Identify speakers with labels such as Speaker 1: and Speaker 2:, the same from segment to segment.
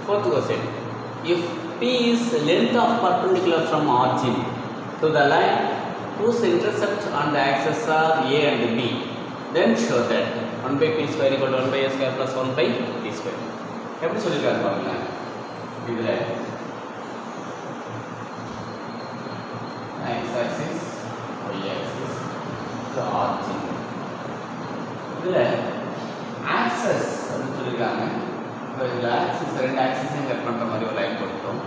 Speaker 1: Fourth question. If P is length of perpendicular from origin to the line whose intercept on the axis are A and B, then show that 1 by P square equal to 1 by A square plus 1 by P square. எப்படி சொல்லிருக்காங்க பாருங்க. இதுல x axis, y axis, origin. இதுல axis அப்படின்னு சொல்லிருக்காங்க. இப்போ இதுல axis ரெண்டு axis-ஐயும் கட் பண்ற மாதிரி ஒரு லைன் போட்டுட்டோம்.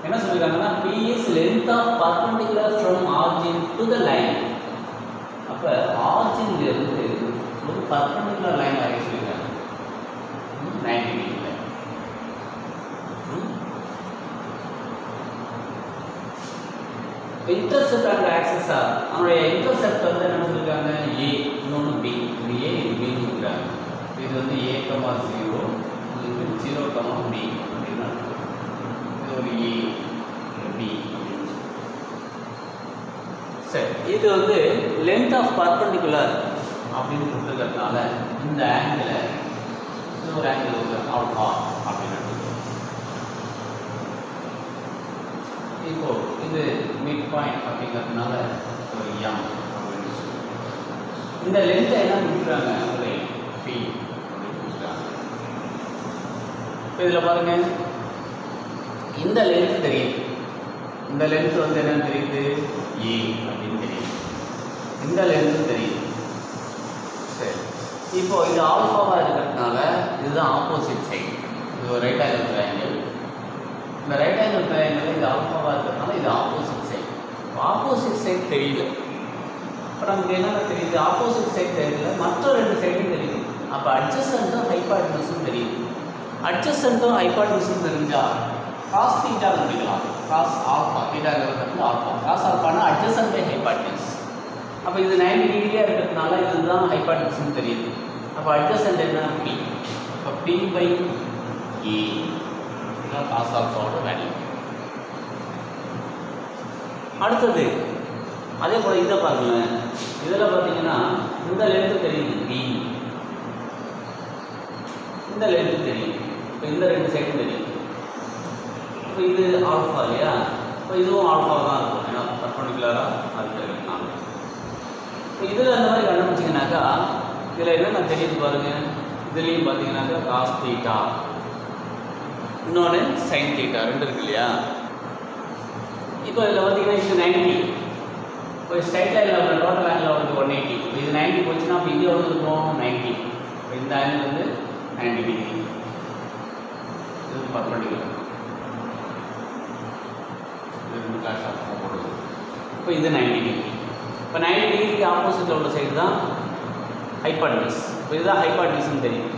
Speaker 1: என்ன சொல்லிருக்காங்கன்னா P is length of perpendicular from origin to the line. அப்ப origin ல இருந்து ஒரு perpendicular line வரைய சொல்லிருக்காங்க. 90 degree. Intercept and axis are நம்மளுடைய intercept வந்து என்ன சொல்லிருக்காங்க A இன்னொன்னு B. இது A இது B ன்னு சொல்றாங்க. இது வந்து A, 0 இது 0, B அப்படினா இது ஒரு A இது B. சரி இது வந்து length of perpendicular அப்படின்னு கொடுத்திருக்கிறதுனால இந்த ஆங்கிள் இது ஒரு ஆங்கிள் வந்து ஆல்பா அப்படின்னு இப்போ இது மிட் பாயிண்ட் அப்படிங்கிறதுனால ஒரு எம் அப்படின்னு இந்த லென்த்தை என்ன கொடுக்குறாங்க ஒரு பி அப்படின்னு கொடுக்குறாங்க. இப்போ இதில் பாருங்க இந்த லென்த் தெரியுது. இந்த லென்த் வந்து என்ன தெரியுது ஏ அப்படின்னு தெரியுது. இந்த லென்த் தெரியுது. சரி இப்போ இது ஆல்ஃபாவாக இருக்கிறதுனால இதுதான் ஆப்போசிட் சைடு. இது ஒரு ரைட் ஆங்கிள் ட்ரையாங்கிள். இந்த ரைட் ஆங்கிள் ட்ரையாங்கிள் இது ஆல்ஃபாவாக இருக்கிறதுனால இது ஆப்போசிட் சைடு. ஆப்போசிட் சைடு தெரியல. இப்போ நமக்கு என்னென்ன தெரியுது ஆப்போசிட் சைடு தெரியல மற்ற ரெண்டு சைடும் தெரியுது. அப்போ அட்ஜசன்ட்டும் ஹைபாட்னிஸும் தெரியுது. அட்ஜசன்ட்டும் ஹைபாட்னிஸும் தெரிஞ்சால் காஸ் தீட்டா கண்டுக்கலாம். காஸ் ஆல்ஃபா தீட்டாங்கிறது ஆல்ஃபா. காஸ் ஆல்ஃபானா அட்ஜசன்ட் பை ஹைபாட்னிஸ். அப்போ இது 90 டிகிரியாக இருக்கிறதுனால இதுதான் ஹைபாட்னிஸ்னு தெரியுது. அப்போ அட்ஜசன்ட் என்ன பி. இப்போ பி பை ஏ காஸ் ஆல்ஃபாவோட வேல்யூ. அடுத்தது அதே போல் இதை பாருங்களேன். இதில் பார்த்தீங்கன்னா இந்த லென்த்து தெரியுது பி. இந்த லென்த்து தெரியுது. இப்போ இந்த ரெண்டு சைடும் தெரியுது. இப்போ இது ஆல்ஃபா இல்லையா. இப்போ இதுவும் ஆல்ஃபா தான் இருக்கும். ஏன்னா பர்பெண்டிகுலராக அது தெரியுதுனால. இப்போ இதில் அந்த மாதிரி கண்டுபிடிச்சிங்கனாக்கா இதில் என்னென்ன தெரியுது பாருங்கள். இதுலேயும் பார்த்தீங்கன்னாக்கா காஸ் தீட்டா இன்னொன்று சைன் தீட்டா ரெண்டு இருக்கு இல்லையா. இப்போ இதில் பார்த்தீங்கன்னா இது 90. இப்போ ஸ்ட்ரைட் லைனில் ஒரு டோட்டல் ஆங்கிள் வந்து 180. இப்போ இது 90 போச்சுன்னா அப்போ இது எவ்வளோ இருக்கும் 90. இப்போ இந்த ஆங்கிள் வந்து 90 டிகிரி. இது பர்பெண்டிகுலர். இது ரெண்டு கிளாஸ் ஆஃப் போடுது. இப்போ இது 90 டிகிரி. இப்போ 90 டிகிரிக்கு ஆப்போசிட்டில் உள்ள சைடு தான் ஹைபாட்னிஸ். இப்போ இதுதான் ஹைபாட்னிஸ்ன்னு தெரியும்.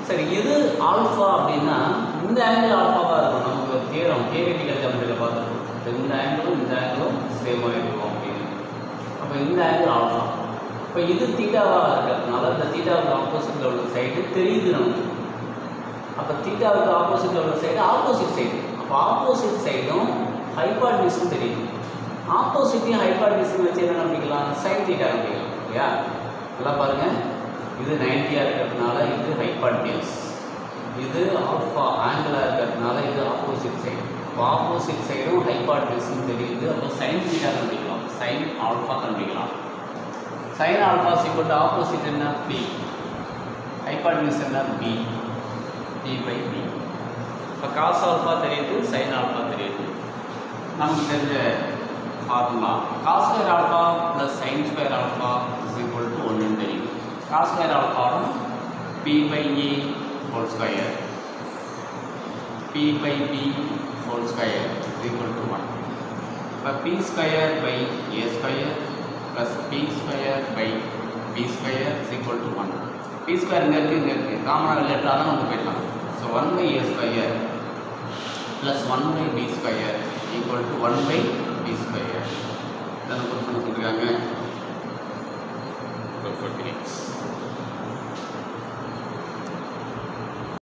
Speaker 1: சரி இது ஆல்ஃபா அப்படின்னா இந்த ஆங்கிள் ஆல்ஃபாவாக இருக்கும். நமக்கு ஒரு தியரட்டிக்கல் ஜாமெட்ரியில் பார்த்துருக்கோம். இந்த ஆங்கிளும் சேமாக இருக்கும் அப்படின்னு. அப்போ இந்த ஆங்கிள் ஆல்ஃபா. இப்போ இது தீட்டாவாக இருக்கிறதுனால இந்த தீட்டாவுக்கு ஆப்போசிட்டில் உள்ள சைடு தெரியுது நமக்கு. அப்போ தீட்டாவுக்கு ஆப்போசிட்டில் உள்ள சைடு ஆப்போசிட் சைடு. அப்போ ஆப்போசிட் சைடும் ஹைபாட்னிஸும் தெரியுது. ஆப்போசிட்டையும் ஹைபாட்னிஸும் வச்சு என்ன நம்பிக்கலாம் சைன் தீட்டா நம்பிக்கலாம் இல்லையா. நல்லா பாருங்கள். இது 90ஆக இருக்கிறதுனால இது ஹைபாட்னிஸ். இது ஆல்ஃபா ஆங்கிளாக இருக்கிறதுனால இது ஆப்போசிட் சைடு. இப்போ ஆப்போசிட் சைடும் ஹைபாட்னிஸும் தெரியுது. அப்போ சைன் தீட்டா கண்டுபிடிக்கலாம். சைன் ஆல்ஃபா கண்டுபிடிக்கலாம். Sine alpha equal to opposite என்ன பி. ஹைபாட்னிஸ் என்ன பி. B by B. இப்போ காஸ் ஆல்ஃபா தெரியுது சைன் ஆல்ஃபா தெரியுது. நமக்கு தெரிஞ்ச formula cos square alpha plus sine square alpha is equal to 1 தெரியும். காஸ் ஸ்கொயர் ஆல்ஃபாவும் B by A whole square B by B whole square is equal to 1. இப்போ p square by a square plus p square by b square is equal to 1. p square இங்கே இருக்குது காமனாக லெட்டராக தான் நம்ம போயிடலாம். So 1 by a square plus 1 by b square equal to 1 by b square. இதான் proof பண்ணிருக்காங்க.